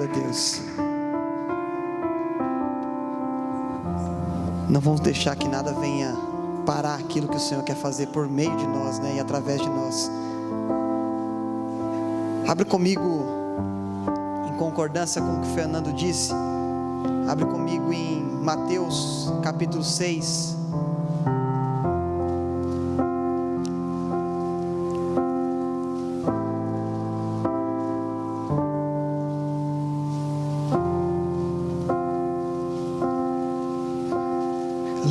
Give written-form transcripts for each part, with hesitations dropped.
Glória a Deus. Não vamos deixar que nada venha parar aquilo que o Senhor quer fazer por meio de nós, né? E através de nós. Abre comigo, em concordância com o que o Fernando disse, abre comigo em Mateus capítulo 6.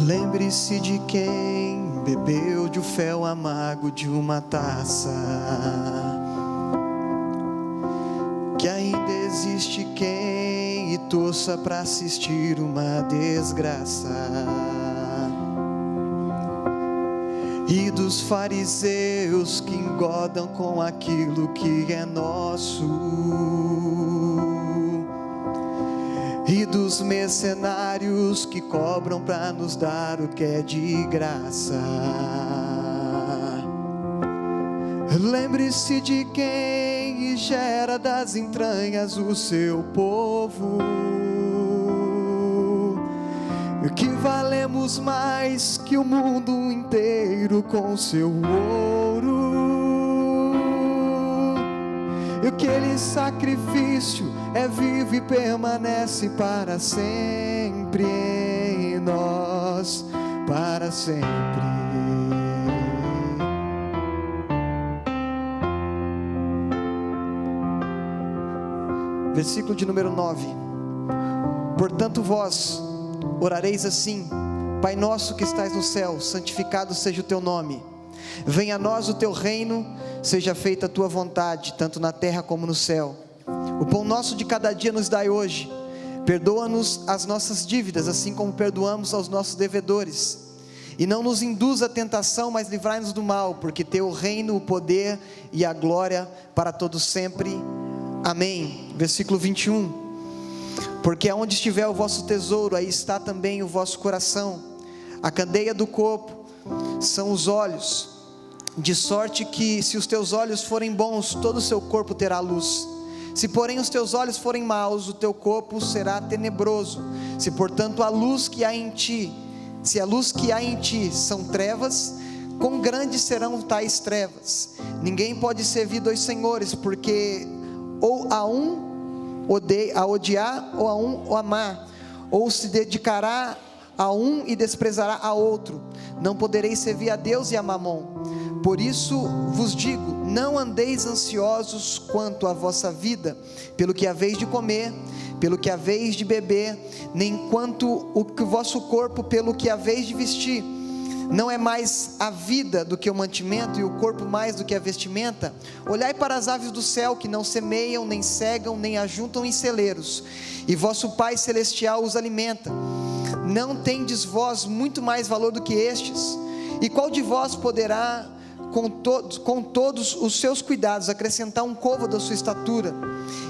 Lembre-se de quem bebeu de um fel amargo de uma taça, que ainda existe quem e torça para assistir uma desgraça, e dos fariseus que engodam com aquilo que é nosso, e dos mercenários que cobram para nos dar o que é de graça. Lembre-se de quem gera das entranhas o seu povo, que valemos mais que o mundo inteiro com seu ouro, e aquele sacrifício é vivo e permanece para sempre em nós, para sempre. Versículo de número 9. Portanto vós orareis assim: Pai nosso que estais no céu, santificado seja o teu nome. Venha a nós o teu reino, seja feita a tua vontade, tanto na terra como no céu. O pão nosso de cada dia nos dai hoje. Perdoa-nos as nossas dívidas, assim como perdoamos aos nossos devedores. E não nos induza a tentação, mas livrai-nos do mal, porque teu o reino, o poder e a glória para todos sempre. Amém. Versículo 21. Porque aonde estiver o vosso tesouro, aí está também o vosso coração. A candeia do corpo são os olhos, de sorte que se os teus olhos forem bons, todo o seu corpo terá luz. Se porém os teus olhos forem maus, o teu corpo será tenebroso. Se portanto a luz que há em ti, se a luz que há em ti são trevas, quão grandes serão tais trevas? Ninguém pode servir dois senhores, porque ou a um a odiar, ou a um o amar, ou se dedicará a um e desprezará a outro. Não podereis servir a Deus e a Mamon. Por isso vos digo, não andeis ansiosos quanto à vossa vida, pelo que haveis de comer, pelo que haveis de beber, nem quanto o vosso corpo pelo que haveis de vestir. Não é mais a vida do que o mantimento, e o corpo mais do que a vestimenta? Olhai para as aves do céu, que não semeiam, nem cegam, nem ajuntam em celeiros, e vosso Pai Celestial os alimenta. Não tendes vós muito mais valor do que estes? E qual de vós poderá, com todos os seus cuidados, acrescentar um côvado à sua estatura?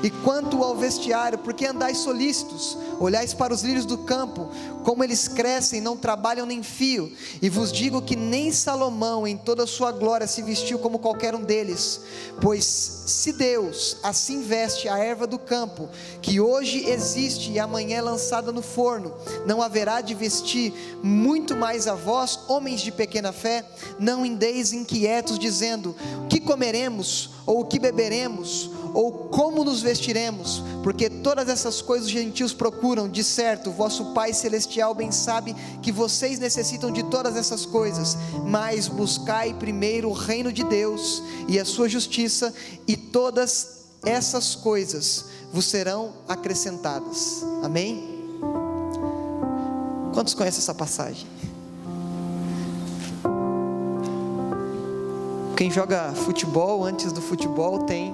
E quanto ao vestiário, por que andais solícitos? Olhais para os lírios do campo, como eles crescem, não trabalham nem fiam, e vos digo que nem Salomão em toda a sua glória se vestiu como qualquer um deles. Pois se Deus assim veste a erva do campo, que hoje existe e amanhã é lançada no forno, não haverá de vestir muito mais a vós, homens de pequena fé? Não andeis inquietos dizendo: o que comeremos, ou o que beberemos, ou como nos vestiremos? Porque todas essas coisas os gentios procuram. De certo, vosso Pai Celestial bem sabe que vocês necessitam de todas essas coisas. Mas buscai primeiro o reino de Deus e a sua justiça, e todas essas coisas vos serão acrescentadas. Amém? Quantos conhecem essa passagem? Quem joga futebol, antes do futebol tem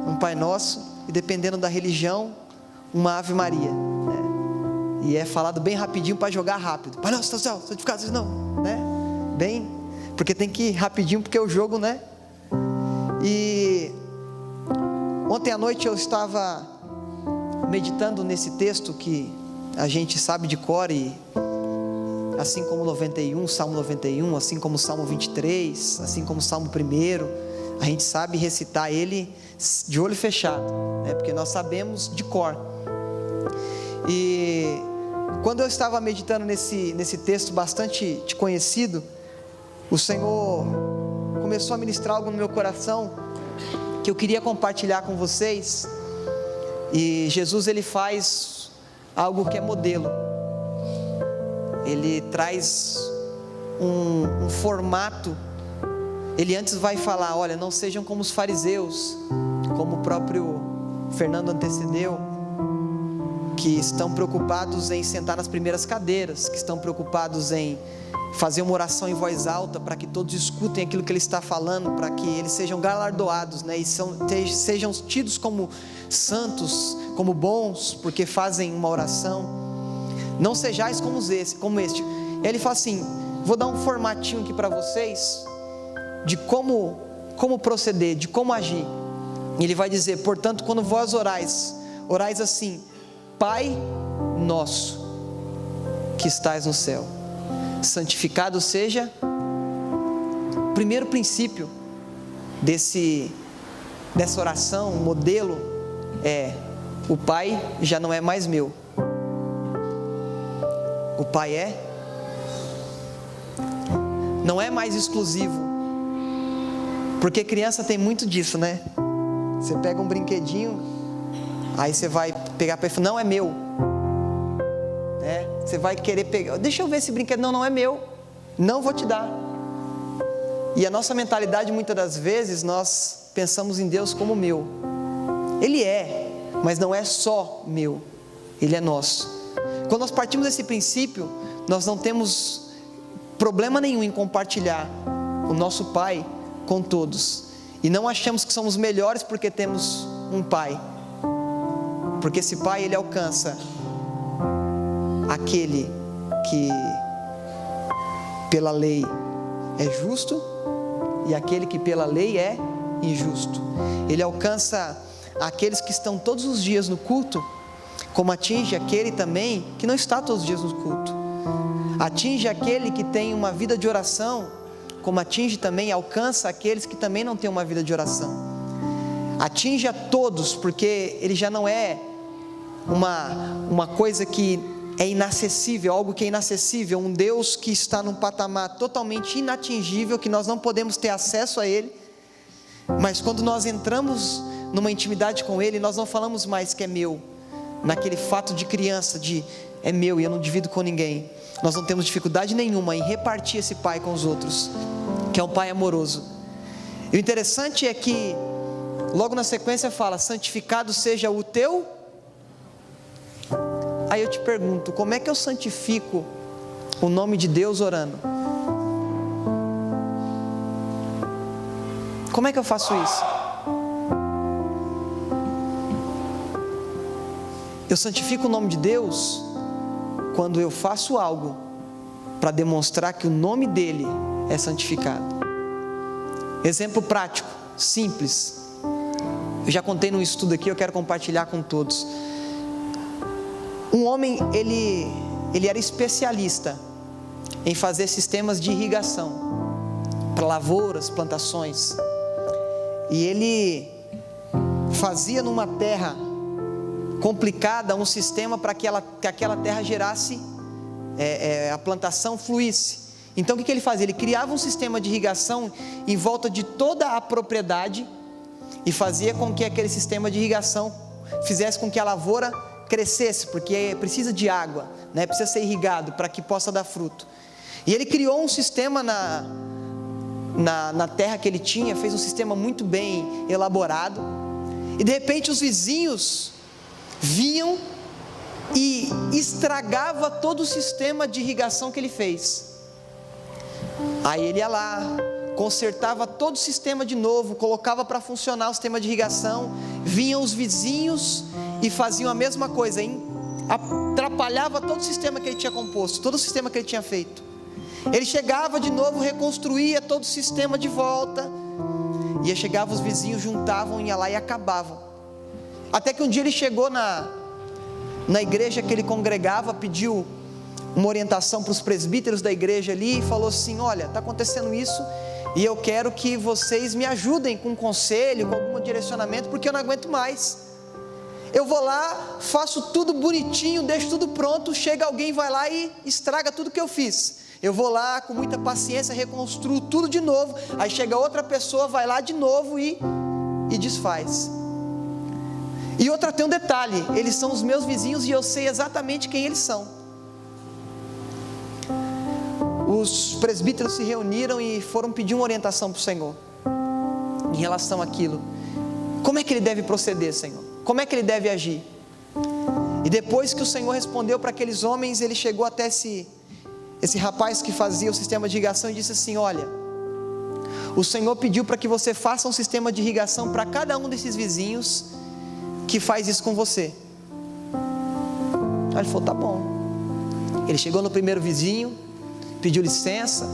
um Pai Nosso, e dependendo da religião, uma Ave Maria, né? E é falado bem rapidinho para jogar rápido. Pai Nosso, céu, santificado, não, né? Bem, porque tem que ir rapidinho, porque é o jogo, né? E ontem à noite eu estava meditando nesse texto que a gente sabe de cor, e assim como 91, Salmo 91, assim como Salmo 23, assim como Salmo 1, a gente sabe recitar ele de olho fechado, né? Porque nós sabemos de cor. E quando eu estava meditando nesse texto bastante conhecido, o Senhor começou a ministrar algo no meu coração que eu queria compartilhar com vocês. E Jesus, ele faz algo que é modelo. Ele traz um formato. Ele antes vai falar: olha, não sejam como os fariseus, como o próprio Fernando antecedeu, que estão preocupados em sentar nas primeiras cadeiras, que estão preocupados em fazer uma oração em voz alta para que todos escutem aquilo que ele está falando, para que eles sejam galardoados, né? E sejam tidos como santos, como bons, porque fazem uma oração. Não sejais como este. Ele fala assim: vou dar um formatinho aqui para vocês de como proceder, de como agir. Ele vai dizer: portanto, quando vós orais assim: Pai nosso que estais no céu, santificado seja. O primeiro princípio dessa oração, modelo, é: o Pai já não é mais meu, o Pai não é mais exclusivo, porque criança tem muito disso, né? Você pega um brinquedinho, aí você vai pegar para ele, não é meu, né? Você vai querer pegar, deixa eu ver esse brinquedo, não é meu, não vou te dar. E a nossa mentalidade, muitas das vezes, nós pensamos em Deus como meu. Ele é, mas não é só meu, Ele é nosso. Quando nós partimos desse princípio, nós não temos problema nenhum em compartilhar o nosso Pai com todos, e não achamos que somos melhores porque temos um Pai, porque esse Pai, Ele alcança aquele que pela lei é justo e aquele que pela lei é injusto. Ele alcança aqueles que estão todos os dias no culto, como atinge aquele também que não está todos os dias no culto. Atinge aquele que tem uma vida de oração, como atinge também, alcança aqueles que também não têm uma vida de oração. Atinge a todos, porque ele já não é uma coisa que é inacessível, algo que é inacessível, um Deus que está num patamar totalmente inatingível, que nós não podemos ter acesso a Ele. Mas quando nós entramos numa intimidade com Ele, nós não falamos mais que é meu, naquele fato de criança, de é meu e eu não divido com ninguém. Nós não temos dificuldade nenhuma em repartir esse Pai com os outros, que é um Pai amoroso. E o interessante é que logo na sequência fala: santificado seja o teu. Aí eu te pergunto, como é que eu santifico o nome de Deus orando? Como é que eu faço isso? Eu santifico o nome de Deus quando eu faço algo para demonstrar que o nome dele é santificado. Exemplo prático, simples. Eu já contei num estudo aqui, eu quero compartilhar com todos. Um homem, ele era especialista em fazer sistemas de irrigação para lavouras, plantações. E ele fazia numa terra complicada um sistema para que aquela terra gerasse, a plantação fluísse. Então o que ele fazia? Ele criava um sistema de irrigação em volta de toda a propriedade e fazia com que aquele sistema de irrigação fizesse com que a lavoura crescesse, porque precisa de água, né? Precisa ser irrigado para que possa dar fruto. E ele criou um sistema na terra que ele tinha, fez um sistema muito bem elaborado, e de repente os vizinhos vinham e estragava todo o sistema de irrigação que ele fez. Aí ele ia lá, consertava todo o sistema de novo, colocava para funcionar o sistema de irrigação, vinham os vizinhos e faziam a mesma coisa, atrapalhava todo o sistema que ele tinha composto, todo o sistema que ele tinha feito. Ele chegava de novo, reconstruía todo o sistema de volta, e chegava os vizinhos, juntavam, ia lá e acabavam. Até que um dia ele chegou na igreja que ele congregava, pediu uma orientação para os presbíteros da igreja ali, e falou assim: olha, está acontecendo isso, E eu quero que vocês me ajudem com um conselho, com algum direcionamento, porque eu não aguento mais. Eu vou lá, faço tudo bonitinho, deixo tudo pronto, chega alguém, vai lá e estraga tudo que eu fiz. Eu vou lá com muita paciência, reconstruo tudo de novo, aí chega outra pessoa, vai lá de novo e desfaz. E outra, tem um detalhe, eles são os meus vizinhos e eu sei exatamente quem eles são. Os presbíteros se reuniram e foram pedir uma orientação para o Senhor, em relação àquilo. Como é que ele deve proceder, Senhor? Como é que ele deve agir? E depois que o Senhor respondeu para aqueles homens, ele chegou até esse rapaz que fazia o sistema de irrigação e disse assim: olha, o Senhor pediu para que você faça um sistema de irrigação para cada um desses vizinhos que faz isso com você. Aí ele falou: tá bom. Ele chegou no primeiro vizinho, pediu licença,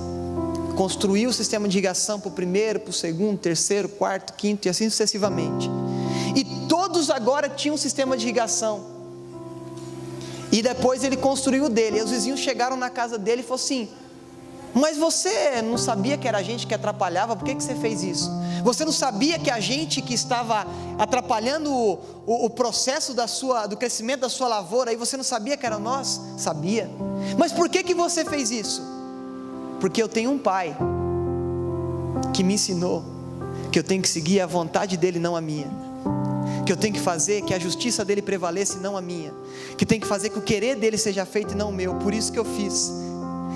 construiu o sistema de irrigação para o primeiro, para o segundo, terceiro, quarto, quinto e assim sucessivamente. E todos agora tinham um sistema de irrigação. E depois ele construiu o dele. E os vizinhos chegaram na casa dele e falaram assim: mas você não sabia que era a gente que atrapalhava? Por que você fez isso? Você não sabia que a gente que estava atrapalhando o processo do crescimento da sua lavoura, e você não sabia que era nós? Sabia. Mas por que você fez isso? Porque eu tenho um pai que me ensinou que eu tenho que seguir a vontade dele, não a minha, que eu tenho que fazer que a justiça dele prevaleça e não a minha, que tem que fazer que o querer dele seja feito e não o meu. Por isso que eu fiz.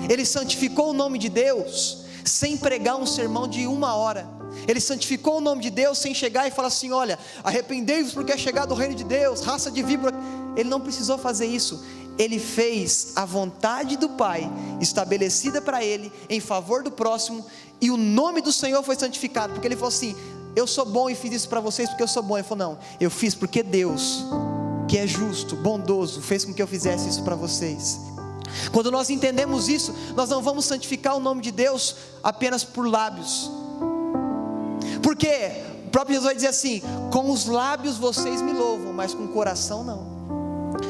Ele santificou o nome de Deus sem pregar um sermão de 1 hora. Ele santificou o nome de Deus sem chegar e falar assim: olha, arrependei-vos porque é chegado o reino de Deus, raça de víbora. Ele não precisou fazer isso. Ele fez a vontade do Pai estabelecida para ele, em favor do próximo, e o nome do Senhor foi santificado, porque ele falou assim: eu sou bom e fiz isso para vocês porque eu sou bom. Ele falou: não, eu fiz porque Deus, que é justo, bondoso, fez com que eu fizesse isso para vocês. Quando nós entendemos isso, nós não vamos santificar o nome de Deus apenas por lábios, porque o próprio Jesus vai dizer assim: com os lábios vocês me louvam, mas com o coração não,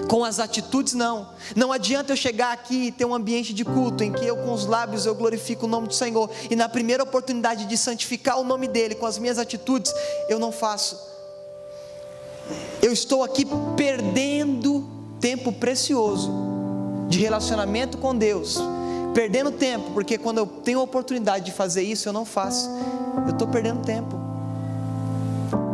com as atitudes não. Não adianta eu chegar aqui e ter um ambiente de culto em que eu com os lábios eu glorifico o nome do Senhor, e na primeira oportunidade de santificar o nome dele com as minhas atitudes, eu não faço. Eu estou aqui perdendo tempo precioso de relacionamento com Deus, perdendo tempo, porque quando eu tenho a oportunidade de fazer isso, eu não faço. Eu estou perdendo tempo,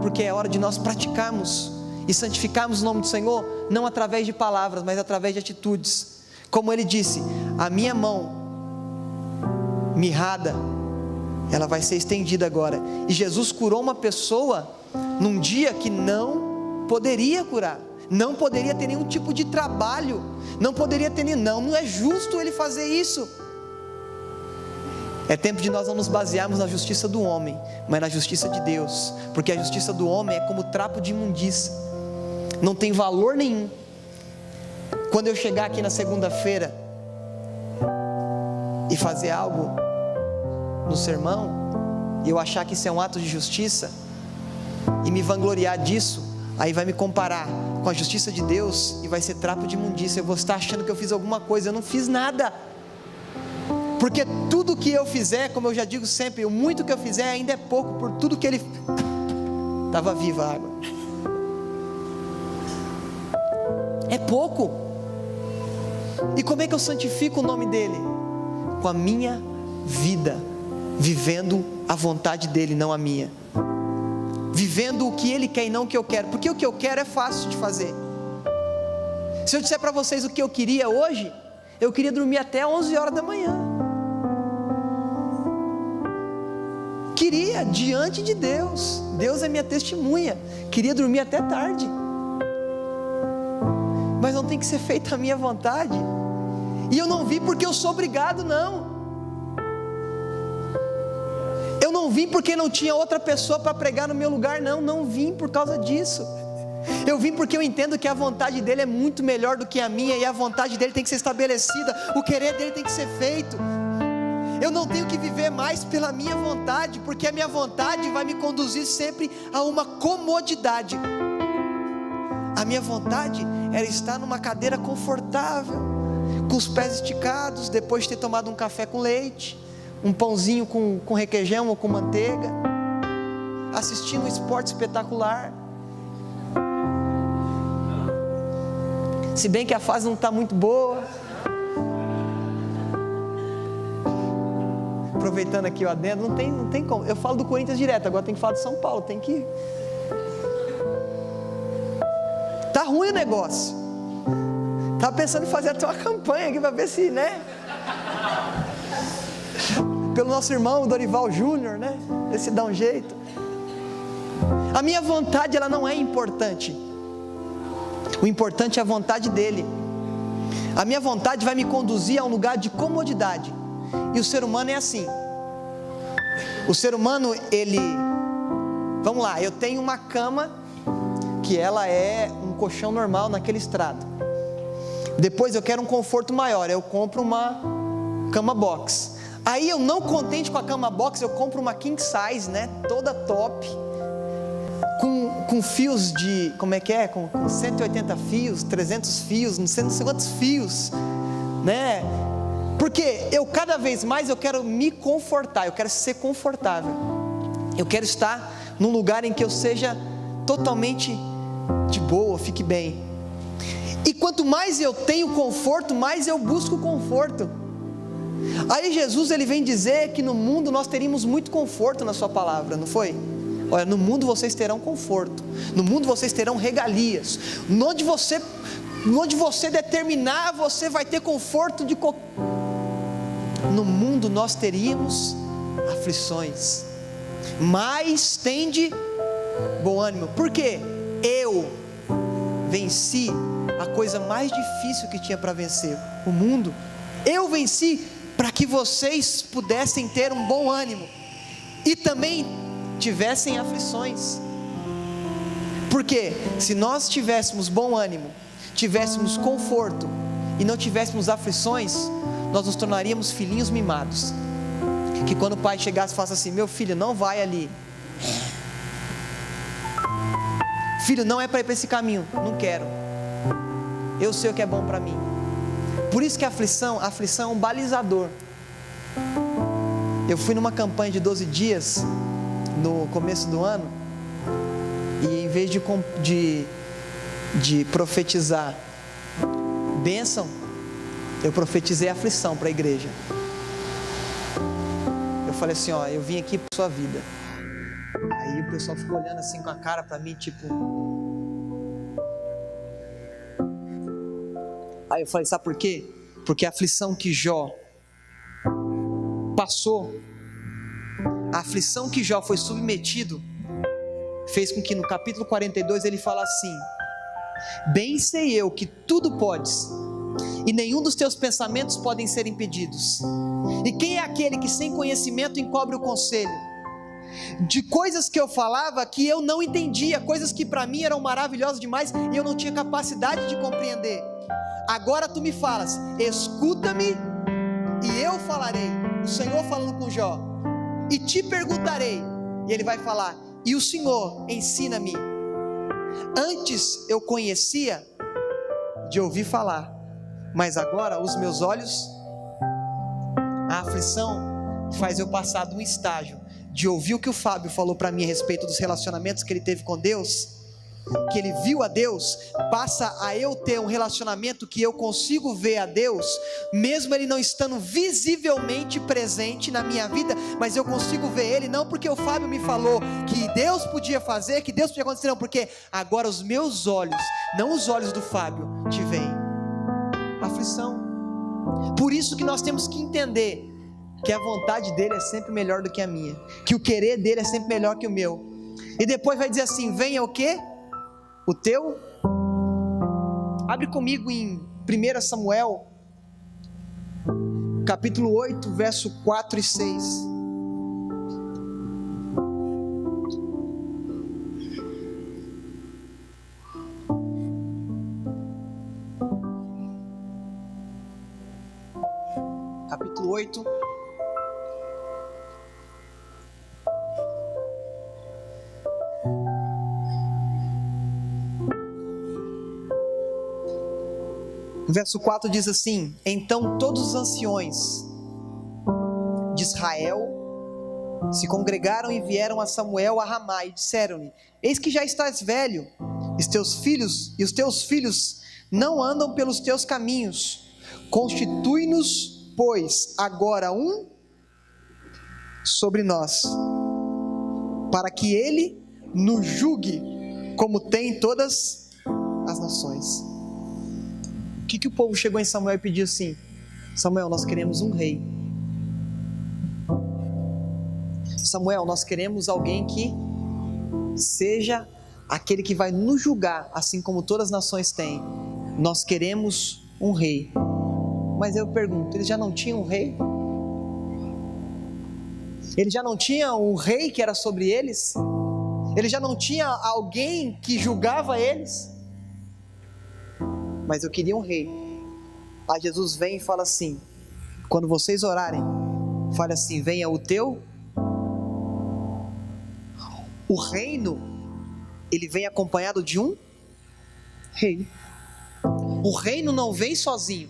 porque é hora de nós praticarmos e santificarmos o nome do Senhor, não através de palavras, mas através de atitudes. Como ele disse: a minha mão mirrada, ela vai ser estendida agora. E Jesus curou uma pessoa num dia que não poderia curar, não poderia ter nenhum tipo de trabalho, não poderia ter, não é justo ele fazer isso. É tempo de nós não nos basearmos na justiça do homem, mas na justiça de Deus, porque a justiça do homem é como trapo de imundícia, não tem valor nenhum. Quando eu chegar aqui na segunda-feira e fazer algo no sermão, e eu achar que isso é um ato de justiça, e me vangloriar disso, aí vai me comparar com a justiça de Deus, e vai ser trapo de imundícia. Eu vou estar achando que eu fiz alguma coisa. Eu não fiz nada, porque tudo que eu fizer, como eu já digo sempre, o muito que eu fizer ainda é pouco, por tudo que ele... estava viva a água, é pouco. E como é que eu santifico o nome dele? Com a minha vida, vivendo a vontade dele, não a minha, vivendo o que ele quer e não o que eu quero, porque o que eu quero é fácil de fazer. Se eu disser para vocês o que eu queria hoje, eu queria dormir até 11 horas da manhã, queria, diante de Deus, Deus é minha testemunha, queria dormir até tarde, mas não tem que ser feita a minha vontade. E eu não vim porque eu sou obrigado, não. Eu não vim porque não tinha outra pessoa para pregar no meu lugar, não vim por causa disso. Eu vim porque eu entendo que a vontade dele é muito melhor do que a minha, e a vontade dele tem que ser estabelecida, o querer dele tem que ser feito. Eu não tenho que viver mais pela minha vontade, porque a minha vontade vai me conduzir sempre a uma comodidade. A minha vontade era estar numa cadeira confortável, com os pés esticados, depois de ter tomado um café com leite, um pãozinho com requeijão ou com manteiga, assistindo um esporte espetacular. Se bem que a fase não está muito boa. Aproveitando aqui o adendo, não tem como. Eu falo do Corinthians direto, agora tem que falar de São Paulo, tem que... Tá ruim o negócio. Tava pensando em fazer até uma campanha aqui para ver se, né? Pelo nosso irmão Dorival Júnior, né? Ver se dá um jeito. A minha vontade, ela não é importante. O importante é a vontade dele. A minha vontade vai me conduzir a um lugar de comodidade. E o ser humano é assim. O ser humano, ele... Vamos lá, eu tenho uma cama que ela é um colchão normal naquele estrado. Depois eu quero um conforto maior, eu compro uma cama box. Aí eu não contente com a cama box, eu compro uma king size, né? Toda top. Com fios de... Como é que é? Com 180 fios, 300 fios, não sei quantos fios, né? Porque cada vez mais eu quero me confortar, eu quero ser confortável. Eu quero estar num lugar em que eu seja totalmente de boa, fique bem. E quanto mais eu tenho conforto, mais eu busco conforto. Aí Jesus, ele vem dizer que no mundo nós teríamos muito conforto na sua palavra, não foi? Olha, no mundo vocês terão conforto, no mundo vocês terão regalias, onde você determinar, você vai ter conforto de qualquer... No mundo nós teríamos aflições, mas tende bom ânimo. Por quê? Eu venci a coisa mais difícil que tinha para vencer, o mundo. Eu venci para que vocês pudessem ter um bom ânimo e também tivessem aflições. Porque se nós tivéssemos bom ânimo, tivéssemos conforto e não tivéssemos aflições, nós nos tornaríamos filhinhos mimados, que quando o pai chegasse e falasse assim: meu filho, não vai ali, filho, não é para ir para esse caminho, não quero, eu sei o que é bom para mim. Por isso que a aflição é um balizador. Eu fui numa campanha de 12 dias no começo do ano, e em vez de profetizar bênção, eu profetizei aflição para a igreja. Eu falei assim: ó, eu vim aqui para sua vida. Aí o pessoal ficou olhando assim com a cara para mim, tipo... Aí eu falei: sabe por quê? Porque a aflição que Jó passou, a aflição que Jó foi submetido, fez com que no capítulo 42 ele fala assim: bem sei eu que tudo podes, e nenhum dos teus pensamentos podem ser impedidos. E quem é aquele que sem conhecimento encobre o conselho? De coisas que eu falava que eu não entendia, coisas que para mim eram maravilhosas demais e eu não tinha capacidade de compreender. Agora tu me falas, escuta-me e eu falarei. O Senhor falando com Jó: e te perguntarei. E ele vai falar: e o Senhor ensina-me. Antes eu conhecia de ouvir falar, mas agora os meus olhos... A aflição faz eu passar de um estágio de ouvir o que o Fábio falou para mim a respeito dos relacionamentos que ele teve com Deus, que ele viu a Deus, passa a eu ter um relacionamento que eu consigo ver a Deus, mesmo ele não estando visivelmente presente na minha vida, mas eu consigo ver ele, não porque o Fábio me falou que Deus podia fazer, que Deus podia acontecer, não, porque agora os meus olhos, não os olhos do Fábio, te veem. Aflição. Por isso que nós temos que entender que a vontade dele é sempre melhor do que a minha, que o querer dele é sempre melhor que o meu. E depois vai dizer assim: venha o quê? O teu? Abre comigo em 1 Samuel, capítulo 8, verso 4 e 6. Capítulo 8, verso 4 diz assim: então todos os anciões de Israel se congregaram e vieram a Samuel a Ramá e disseram-lhe: eis que já estás velho, e os teus filhos não andam pelos teus caminhos. Constitui-nos, pois, agora um sobre nós, para que ele nos julgue como tem todas as nações. O que o povo chegou em Samuel e pediu assim? Samuel, nós queremos um rei. Samuel, nós queremos alguém que seja aquele que vai nos julgar, assim como todas as nações têm. Nós queremos um rei. Mas eu pergunto, eles já não tinham um rei? Eles já não tinham um rei que era sobre eles? Eles já não tinham alguém que julgava eles? Mas eu queria um rei. Aí Jesus vem e fala assim, quando vocês orarem, fale assim: venha o teu. O reino, ele vem acompanhado de um rei. O reino não vem sozinho.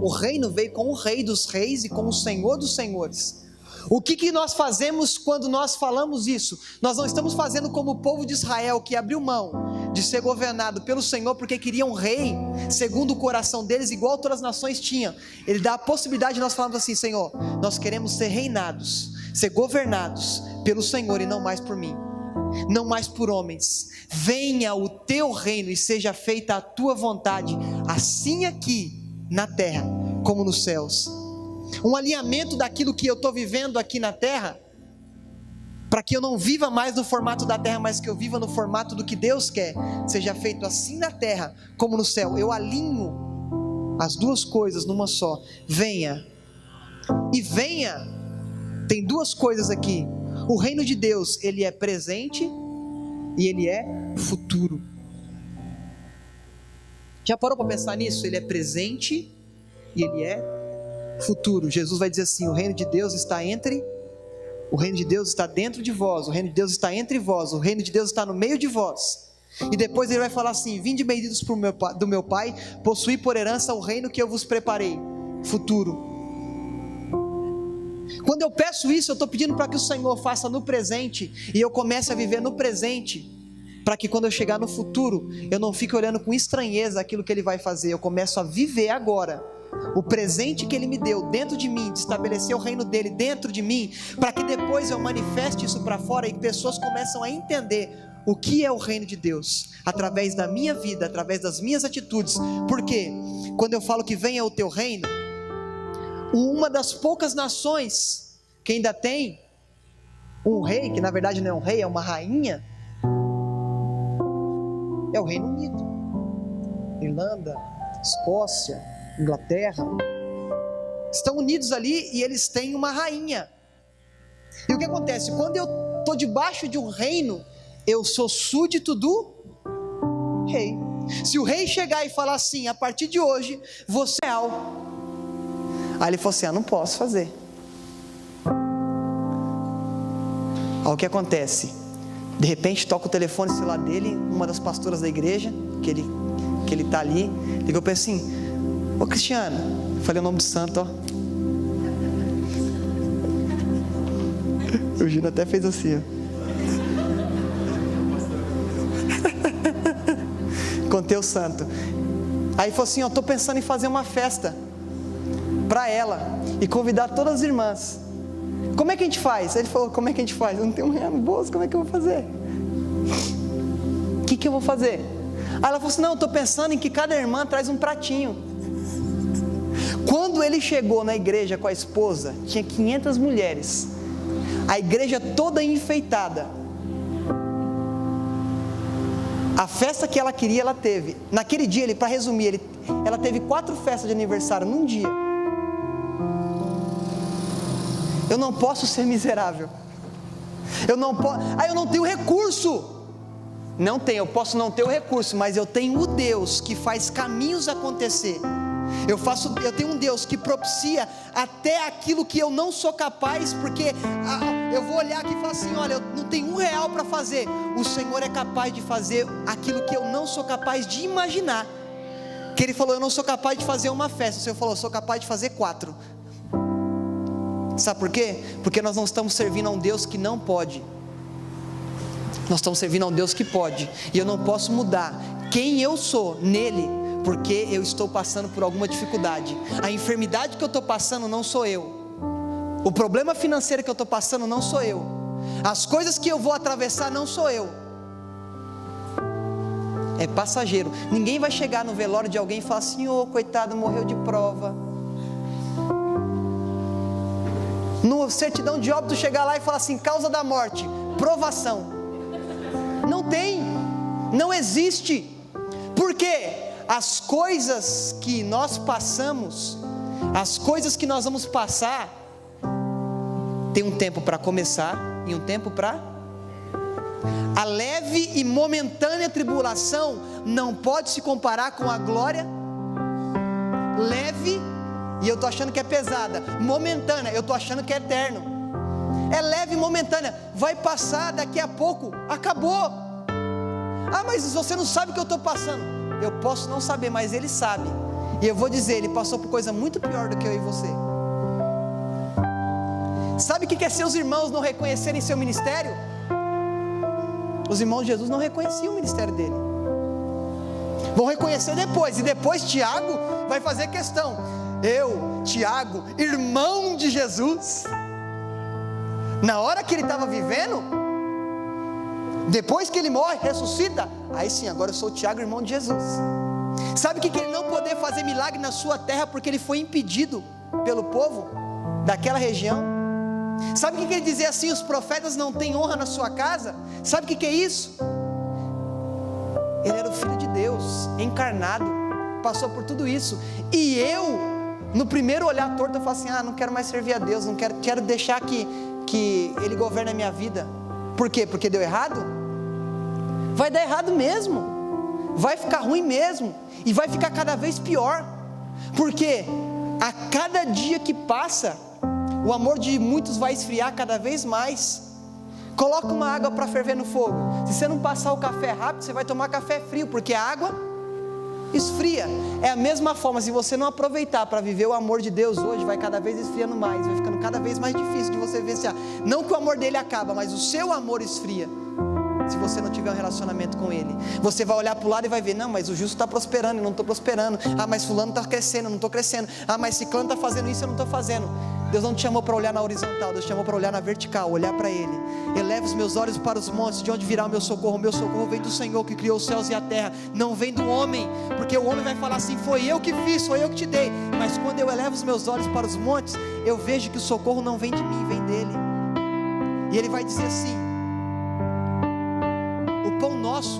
O reino veio com o Rei dos Reis e com o Senhor dos Senhores. O que nós fazemos quando nós falamos isso? Nós não estamos fazendo como o povo de Israel, que abriu mão de ser governado pelo Senhor porque queria um rei segundo o coração deles, igual todas as nações tinham. Ele dá a possibilidade de nós falarmos assim: Senhor, nós queremos ser reinados, ser governados pelo Senhor e não mais por mim, não mais por homens. Venha o teu reino e seja feita a tua vontade, assim aqui na terra como nos céus. Um alinhamento daquilo que eu estou vivendo aqui na terra, para que eu não viva mais no formato da terra, mas que eu viva no formato do que Deus quer, seja feito assim na terra como no céu. Eu alinho as duas coisas numa só. Venha, e venha, tem duas coisas aqui. O reino de Deus, ele é presente e ele é futuro. Já parou para pensar nisso? Ele é presente e ele é futuro. Jesus vai dizer assim: o reino de Deus está o reino de Deus está dentro de vós, o reino de Deus está entre vós, o reino de Deus está no meio de vós. E depois ele vai falar assim: vinde benditos do meu Pai, possuí por herança o reino que eu vos preparei. Futuro. Quando eu peço isso, eu estou pedindo para que o Senhor faça no presente, e eu comece a viver no presente, para que quando eu chegar no futuro, eu não fique olhando com estranheza aquilo que Ele vai fazer. Eu começo a viver agora o presente que Ele me deu dentro de mim, de estabelecer o reino dEle dentro de mim, para que depois eu manifeste isso para fora, e pessoas começam a entender o que é o reino de Deus, através da minha vida, através das minhas atitudes. Porque quando eu falo que venha o teu reino, uma das poucas nações que ainda tem um rei, que na verdade não é um rei, é uma rainha, é o Reino Unido. Irlanda, Escócia, Inglaterra estão unidos ali, e eles têm uma rainha. E o que acontece? Quando eu estou debaixo de um reino, eu sou súdito do rei. Se o rei chegar e falar assim: a partir de hoje você é real, aí ele falou assim: não posso fazer. Aí o que acontece? De repente toca o telefone celular dele, uma das pastoras da igreja que ele está ali, ligou para ele assim: ô Cristiano, falei o nome do santo, ó. O Gino até fez assim, ó. Contei o santo. Aí falou assim: ó, estou pensando em fazer uma festa para ela e convidar todas as irmãs. Como é que a gente faz? Ele falou: como é que a gente faz? Eu não tenho real no bolso, como é que eu vou fazer? O que eu vou fazer? Aí ela falou assim: não, eu estou pensando em que cada irmã traz um pratinho. Quando ele chegou na igreja com a esposa, tinha 500 mulheres, a igreja toda enfeitada. A festa que ela queria, ela teve. Naquele dia, para resumir, ela teve 4 festas de aniversário num dia. Eu não posso ser miserável. Eu não tenho recurso. Não tenho, eu posso não ter o recurso, mas eu tenho o Deus que faz caminhos acontecer. Eu tenho um Deus que propicia até aquilo que eu não sou capaz, porque eu vou olhar aqui e falar assim: olha, eu não tenho R$1 para fazer. O Senhor é capaz de fazer aquilo que eu não sou capaz de imaginar. Que Ele falou: eu não sou capaz de fazer uma festa. O Senhor falou: eu sou capaz de fazer 4. Sabe por quê? Porque nós não estamos servindo a um Deus que não pode, nós estamos servindo a um Deus que pode, e eu não posso mudar quem eu sou nele, porque eu estou passando por alguma dificuldade. A enfermidade que eu estou passando não sou eu, o problema financeiro que eu estou passando não sou eu, as coisas que eu vou atravessar não sou eu, é passageiro. Ninguém vai chegar no velório de alguém e falar assim: ô, coitado, morreu de prova. No certidão de óbito chegar lá e falar assim: causa da morte, provação. Não tem, não existe. Porque as coisas que nós passamos, as coisas que nós vamos passar, tem um tempo para começar e um tempo para... A leve e momentânea tribulação não pode se comparar com a glória leve, e eu estou achando que é pesada, momentânea, eu estou achando que é eterno. É leve e momentânea, vai passar daqui a pouco, acabou. Ah, mas você não sabe o que eu estou passando. Eu posso não saber, mas Ele sabe. E eu vou dizer, Ele passou por coisa muito pior do que eu e você. Sabe o que é seus irmãos não reconhecerem seu ministério? Os irmãos de Jesus não reconheciam o ministério dele, vão reconhecer depois. E depois Tiago vai fazer questão: eu, Tiago, irmão de Jesus. Na hora que ele estava vivendo, depois que ele morre, ressuscita, aí sim, agora eu sou Tiago, irmão de Jesus. Sabe o que ele não poder fazer milagre na sua terra, porque ele foi impedido pelo povo daquela região? Sabe o que ele dizia assim: os profetas não têm honra na sua casa? Sabe o que é isso? Ele era o Filho de Deus, encarnado, passou por tudo isso. E eu, no primeiro olhar torto, eu falo assim: ah, não quero mais servir a Deus, não quero deixar que Ele governe a minha vida. Por quê? Porque deu errado? Vai dar errado mesmo, vai ficar ruim mesmo, e vai ficar cada vez pior, porque a cada dia que passa, o amor de muitos vai esfriar cada vez mais. Coloca uma água para ferver no fogo, se você não passar o café rápido, você vai tomar café frio, porque a água esfria. É a mesma forma, se você não aproveitar para viver o amor de Deus hoje, vai cada vez esfriando mais, vai ficando cada vez mais difícil de você vivenciar. Não que o amor dele acaba, mas o seu amor esfria, se você não tiver um relacionamento com Ele. Você vai olhar para o lado e vai ver: não, mas o justo está prosperando, eu não estou prosperando. Ah, mas fulano está crescendo, eu não estou crescendo. Ah, mas ciclano está fazendo isso, eu não estou fazendo. Deus não te chamou para olhar na horizontal, Deus te chamou para olhar na vertical, olhar para Ele. Eleva os meus olhos para os montes, de onde virá o meu socorro? O meu socorro vem do Senhor que criou os céus e a terra, não vem do homem, porque o homem vai falar assim: foi eu que fiz, foi eu que te dei. Mas quando eu elevo os meus olhos para os montes, eu vejo que o socorro não vem de mim, vem dele. E Ele vai dizer assim: o pão nosso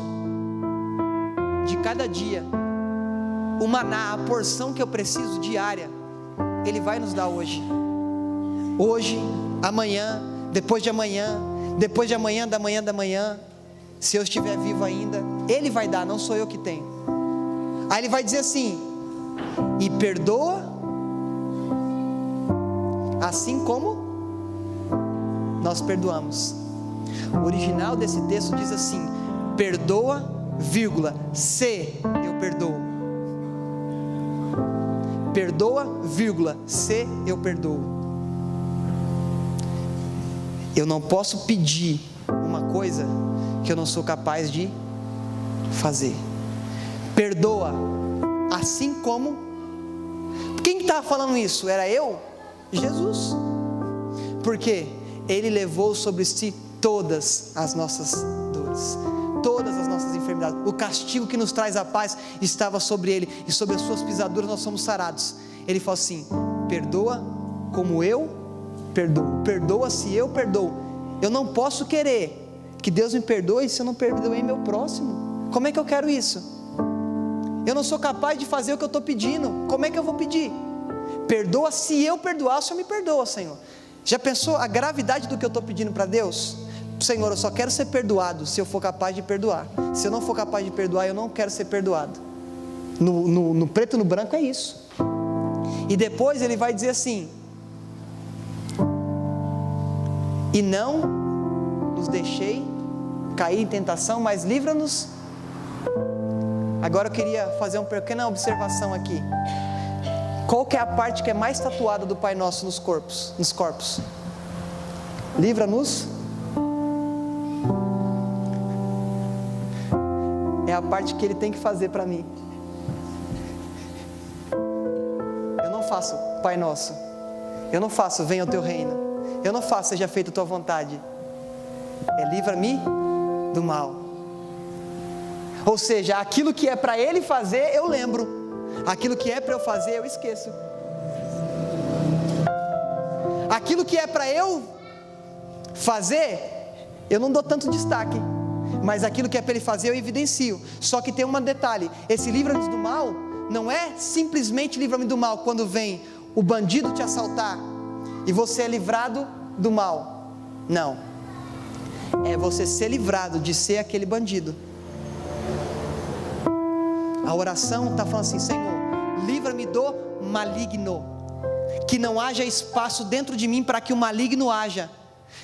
de cada dia, o maná, a porção que eu preciso diária, Ele vai nos dar hoje, amanhã, depois de amanhã, depois de amanhã, da manhã, se eu estiver vivo ainda, Ele vai dar, não sou eu que tenho. Aí Ele vai dizer assim: e perdoa, assim como nós perdoamos. O original desse texto diz assim: perdoa, vírgula, se eu perdoo. Perdoa, vírgula, se eu perdoo. Eu não posso pedir uma coisa que eu não sou capaz de fazer. Perdoa, assim como... Quem estava falando isso? Era eu? Jesus. Porque Ele levou sobre si todas as nossas dores, todas as nossas enfermidades. O castigo que nos traz a paz estava sobre Ele, e sobre as suas pisaduras nós somos sarados. Ele falou assim: perdoa como eu perdoo. Perdoa se eu perdoo. Eu não posso querer que Deus me perdoe se eu não perdoei meu próximo. Como é que eu quero isso? Eu não sou capaz de fazer o que eu estou pedindo. Como é que eu vou pedir? Perdoa se eu perdoar, o Senhor me perdoa, Senhor. Já pensou a gravidade do que eu estou pedindo para Deus? Senhor, eu só quero ser perdoado se eu for capaz de perdoar. Se eu não for capaz de perdoar, eu não quero ser perdoado. No preto e no branco é isso. E depois Ele vai dizer assim: e não nos deixei cair em tentação, mas livra-nos. Agora eu queria fazer uma pequena observação aqui. Qual que é a parte que é mais tatuada do Pai Nosso nos corpos? Livra-nos. É a parte que Ele tem que fazer para mim. Eu não faço Pai Nosso. Eu não faço venha o teu reino. Eu não faço seja feita a tua vontade. É livra-me do mal. Ou seja, aquilo que é para Ele fazer, eu lembro. Aquilo que é para eu fazer, eu esqueço. Aquilo que é para eu fazer, eu não dou tanto destaque. Mas aquilo que é para Ele fazer, eu evidencio. Só que tem um detalhe: esse livra-nos do mal, não é simplesmente livra-me do mal quando vem o bandido te assaltar e você é livrado do mal. Não. É você ser livrado de ser aquele bandido. A oração está falando assim: Senhor, livra-me do maligno, que não haja espaço dentro de mim para que o maligno haja.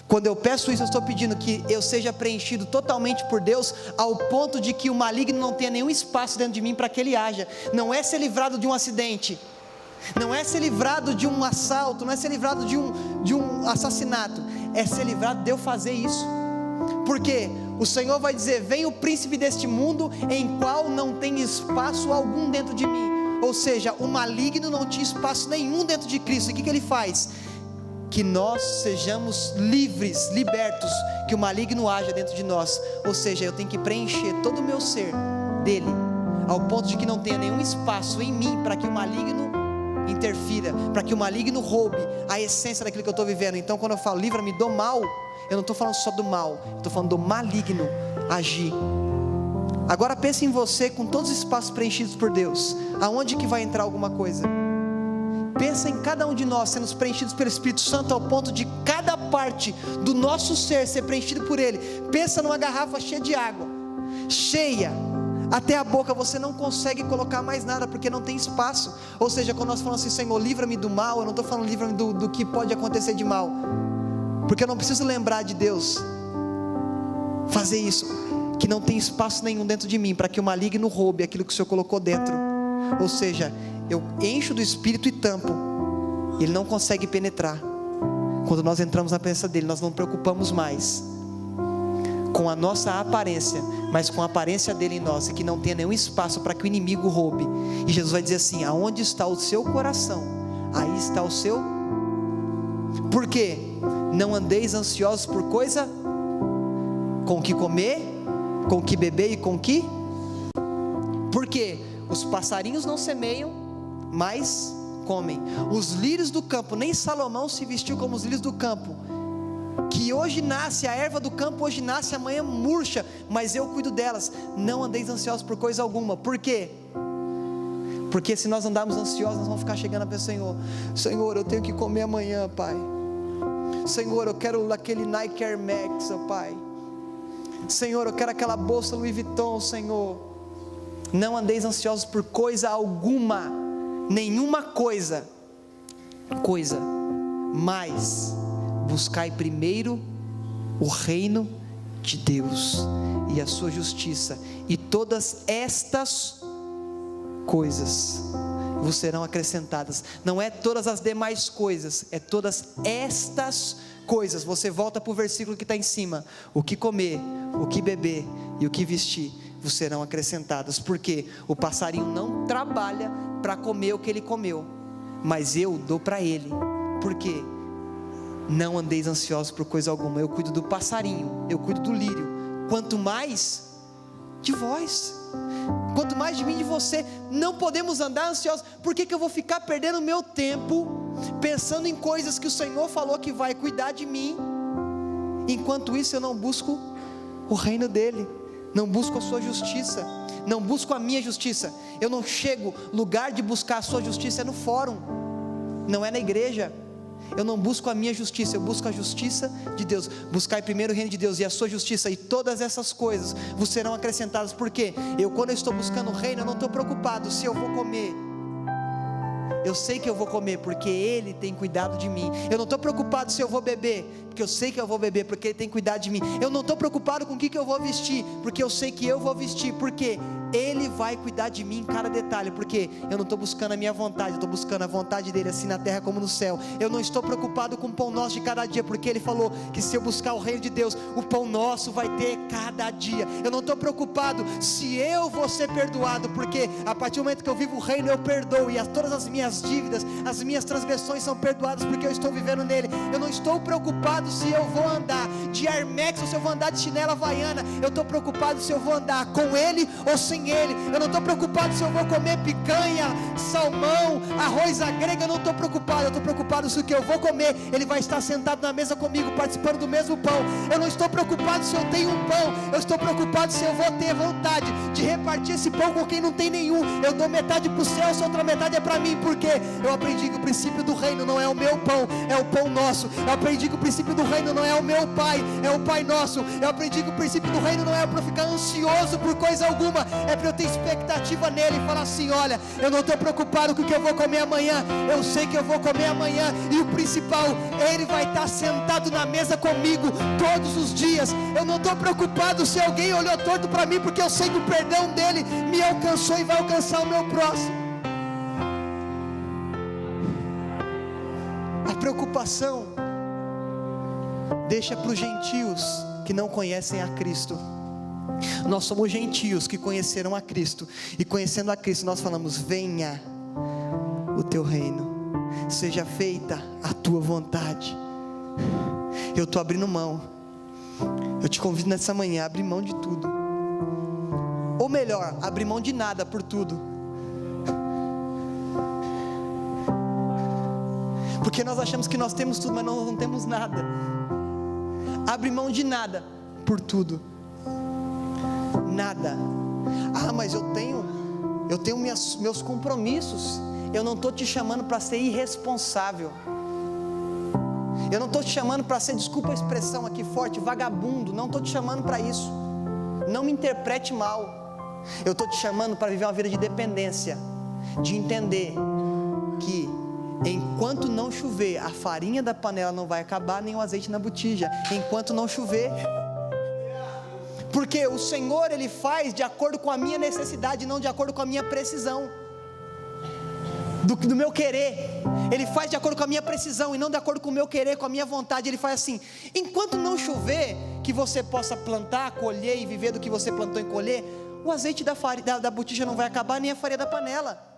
Quando eu peço isso, eu estou pedindo que eu seja preenchido totalmente por Deus, ao ponto de que o maligno não tenha nenhum espaço dentro de mim para que ele haja. Não é ser livrado de um acidente, não é ser livrado de um assalto, não é ser livrado de um assassinato, é ser livrado de eu fazer isso. Porque o Senhor vai dizer: vem o príncipe deste mundo, em qual não tem espaço algum dentro de mim. Ou seja, o maligno não tinha espaço nenhum dentro de Cristo. E o que Ele faz? Que nós sejamos livres, libertos, que o maligno haja dentro de nós. Ou seja, eu tenho que preencher todo o meu ser dele, ao ponto de que não tenha nenhum espaço em mim para que o maligno interfira, para que o maligno roube a essência daquilo que eu estou vivendo. Então, quando eu falo livra-me do mal, eu não estou falando só do mal, eu estou falando do maligno agir. Agora pense em você com todos os espaços preenchidos por Deus. Aonde que vai entrar alguma coisa? Pensa em cada um de nós sendo preenchidos pelo Espírito Santo, ao ponto de cada parte do nosso ser ser preenchido por Ele. Pensa numa garrafa cheia de água, cheia até a boca, você não consegue colocar mais nada, porque não tem espaço. Ou seja, quando nós falamos assim: Senhor, livra-me do mal, eu não estou falando livra-me do que pode acontecer de mal, porque eu não preciso lembrar de Deus fazer isso, que não tem espaço nenhum dentro de mim para que o maligno roube aquilo que o Senhor colocou dentro. Ou seja, eu encho do Espírito e tampo, ele não consegue penetrar. Quando nós entramos na presença dele, nós não nos preocupamos mais com a nossa aparência, mas com a aparência dele em nós, e que não tenha nenhum espaço para que o inimigo roube. E Jesus vai dizer assim: aonde está o seu coração, aí está o seu. Por quê? Não andeis ansiosos por coisa, com o que comer, com o que beber e com o que. Porque os passarinhos não semeiam, mas comem. Os lírios do campo, nem Salomão se vestiu como os lírios do campo, que hoje nasce, a erva do campo hoje nasce, amanhã murcha, mas eu cuido delas. Não andeis ansiosos por coisa alguma. Por quê? Porque se nós andarmos ansiosos, nós vamos ficar chegando a pessoa: Senhor, eu tenho que comer amanhã, Pai. Senhor, eu quero aquele Nike Air Max, oh Pai. Senhor, eu quero aquela bolsa Louis Vuitton, Senhor. Não andeis ansiosos por coisa alguma, nenhuma coisa, mas buscai primeiro o reino de Deus e a sua justiça, e todas estas coisas vos serão acrescentadas. Não é todas as demais coisas, é todas estas coisas. Você volta para o versículo que está em cima: o que comer, o que beber e o que vestir vos serão acrescentadas. Porque o passarinho não trabalha para comer o que ele comeu, mas eu dou para ele. Porque não andeis ansiosos por coisa alguma. Eu cuido do passarinho, eu cuido do lírio, quanto mais de vós, quanto mais de mim e de você. Não podemos andar ansiosos. Por que eu vou ficar perdendo meu tempo pensando em coisas que o Senhor falou que vai cuidar de mim, enquanto isso eu não busco o reino dele, não busco a sua justiça, não busco a minha justiça? Eu não chego, lugar de buscar a sua justiça é no fórum, não é na igreja. Eu não busco a minha justiça, eu busco a justiça de Deus. Buscai primeiro o reino de Deus e a sua justiça, e todas essas coisas vos serão acrescentadas. Porque quando eu estou buscando o reino, eu não estou preocupado se eu vou comer. Eu sei que eu vou comer, porque Ele tem cuidado de mim. Eu não estou preocupado se eu vou beber, porque eu sei que eu vou beber, porque Ele tem cuidado de mim. Eu não estou preocupado com o que eu vou vestir, porque eu sei que eu vou vestir, porque Ele vai cuidar de mim em cada detalhe, porque eu não estou buscando a minha vontade, eu estou buscando a vontade dele, assim na terra como no céu. Eu não estou preocupado com o pão nosso de cada dia, porque ele falou que se eu buscar o reino de Deus, o pão nosso vai ter cada dia. Eu não estou preocupado se eu vou ser perdoado, porque a partir do momento que eu vivo o reino, eu perdoo, e todas as minhas dívidas, as minhas transgressões são perdoadas, porque eu estou vivendo nele. Eu não estou preocupado se eu vou andar de Air Max ou se eu vou andar de chinela havaiana. Eu estou preocupado se eu vou andar com ele ou sem ele. Eu não estou preocupado se eu vou comer picanha, salmão, arroz à grega. Eu não estou preocupado, eu estou preocupado se o que eu vou comer, ele vai estar sentado na mesa comigo, participando do mesmo pão. Eu não estou preocupado se eu tenho um pão, eu estou preocupado se eu vou ter vontade de repartir esse pão com quem não tem nenhum. Eu dou metade para o céu, se outra metade é para mim, porque eu aprendi que o princípio do reino não é o meu pão, é o pão nosso. Eu aprendi que o princípio do reino não é o meu pai, é o pai nosso. Eu aprendi que o princípio do reino não é para ficar ansioso por coisa alguma, é para eu ter expectativa nele e falar assim: olha, eu não estou preocupado com o que eu vou comer amanhã, eu sei que eu vou comer amanhã, e o principal, ele vai estar sentado na mesa comigo todos os dias. Eu não estou preocupado se alguém olhou torto para mim, porque eu sei que o perdão dele me alcançou e vai alcançar o meu próximo. A preocupação deixa para os gentios que não conhecem a Cristo. Nós somos gentios que conheceram a Cristo, e conhecendo a Cristo nós falamos: venha o teu reino, seja feita a tua vontade. Eu estou abrindo mão, eu te convido nessa manhã a abrir mão de tudo, ou melhor, abrir mão de nada por tudo, porque nós achamos que nós temos tudo, mas nós não temos nada. Abre mão de nada por tudo. Nada. Mas eu tenho meus compromissos. Eu não estou te chamando para ser irresponsável. Eu não estou te chamando para ser, desculpa a expressão aqui forte, vagabundo. Não estou te chamando para isso. Não me interprete mal. Eu estou te chamando para viver uma vida de dependência, de entender que enquanto não chover, a farinha da panela não vai acabar, nem o azeite na botija. Enquanto não chover, porque o Senhor, Ele faz de acordo com a minha necessidade, não de acordo com a minha precisão, do meu querer. Ele faz de acordo com a minha precisão, e não de acordo com o meu querer, com a minha vontade. Ele faz assim: enquanto não chover, que você possa plantar, colher e viver do que você plantou e colher, o azeite da botija não vai acabar, nem a farinha da panela.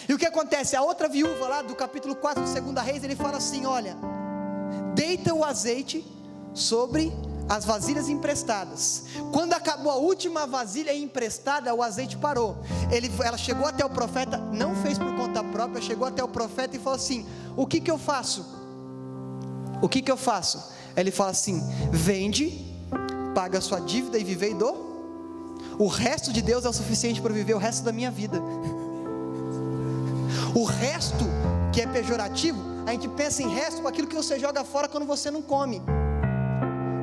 E o que acontece? A outra viúva lá do capítulo 4 de 2 Reis, ele fala assim: olha, deita o azeite sobre as vasilhas emprestadas. Quando acabou a última vasilha emprestada, o azeite parou. Ela chegou até o profeta, não fez por conta própria, chegou até o profeta e falou assim: o que eu faço? O que eu faço? Ele fala assim: vende, paga a sua dívida e vivei o resto de Deus é o suficiente para viver o resto da minha vida. O resto, que é pejorativo, a gente pensa em resto com aquilo que você joga fora quando você não come.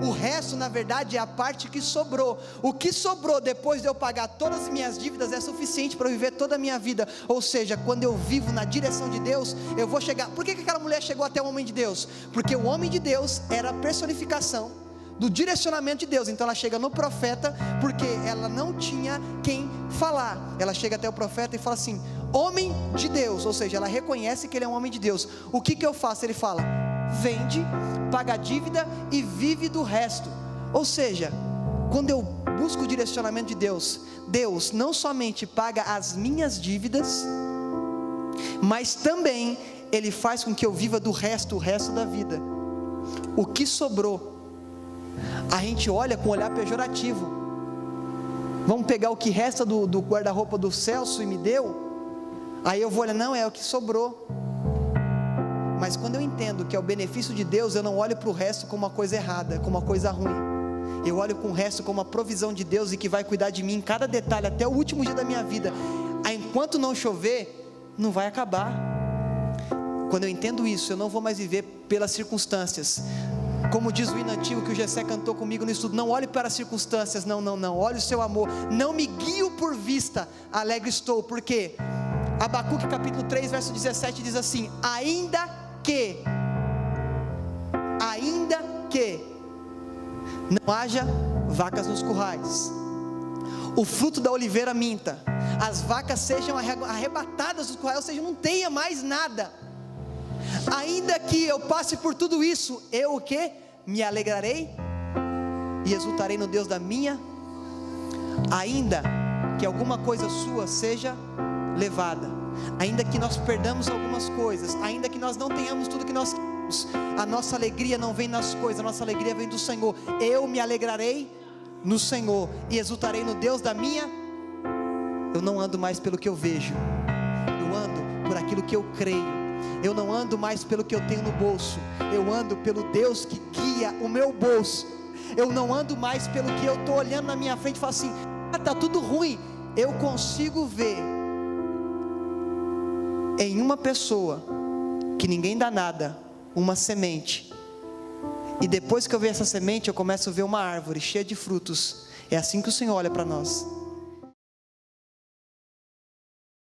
O resto, na verdade, é a parte que sobrou. O que sobrou depois de eu pagar todas as minhas dívidas é suficiente para viver toda a minha vida. Ou seja, quando eu vivo na direção de Deus, eu vou chegar. Por que aquela mulher chegou até o homem de Deus? Porque o homem de Deus era a personificação do direcionamento de Deus. Então ela chega no profeta, porque ela não tinha quem falar. Ela chega até o profeta e fala assim: homem de Deus. Ou seja, ela reconhece que ele é um homem de Deus. O que eu faço? Ele fala: vende, paga a dívida e vive do resto. Ou seja, quando eu busco o direcionamento de Deus, Deus não somente paga as minhas dívidas, mas também Ele faz com que eu viva do resto, o resto da vida. O que sobrou, a gente olha com um olhar pejorativo. Vamos pegar o que resta do guarda-roupa do Celso e me deu, aí eu vou olhar, não, é o que sobrou. Mas quando eu entendo que é o benefício de Deus, eu não olho para o resto como uma coisa errada, como uma coisa ruim. Eu olho com o resto como uma provisão de Deus, e que vai cuidar de mim em cada detalhe, até o último dia da minha vida. Enquanto não chover, não vai acabar. Quando eu entendo isso, eu não vou mais viver pelas circunstâncias. Como diz o hino antigo que o Gessé cantou comigo no estudo: não olhe para as circunstâncias, não, olhe o seu amor. Não me guio por vista, alegre estou. Por quê? Abacuque capítulo 3 verso 17 diz assim: ainda que não haja vacas nos currais, o fruto da oliveira minta, as vacas sejam arrebatadas do curral, ou seja, não tenha mais nada. Ainda que eu passe por tudo isso, eu o quê? Me alegrarei e exultarei no Deus da minha. Ainda que alguma coisa sua seja levada, ainda que nós perdamos algumas coisas, ainda que nós não tenhamos tudo que nós queremos, a nossa alegria não vem nas coisas, a nossa alegria vem do Senhor. Eu me alegrarei no Senhor e exultarei no Deus da minha. Eu não ando mais pelo que eu vejo, eu ando por aquilo que eu creio. Eu não ando mais pelo que eu tenho no bolso, eu ando pelo Deus que guia o meu bolso. Eu não ando mais pelo que eu estou olhando na minha frente e falo assim: está tudo ruim. Eu consigo ver em uma pessoa que ninguém dá nada, uma semente, e depois que eu ver essa semente, eu começo a ver uma árvore cheia de frutos. É assim que o Senhor olha para nós.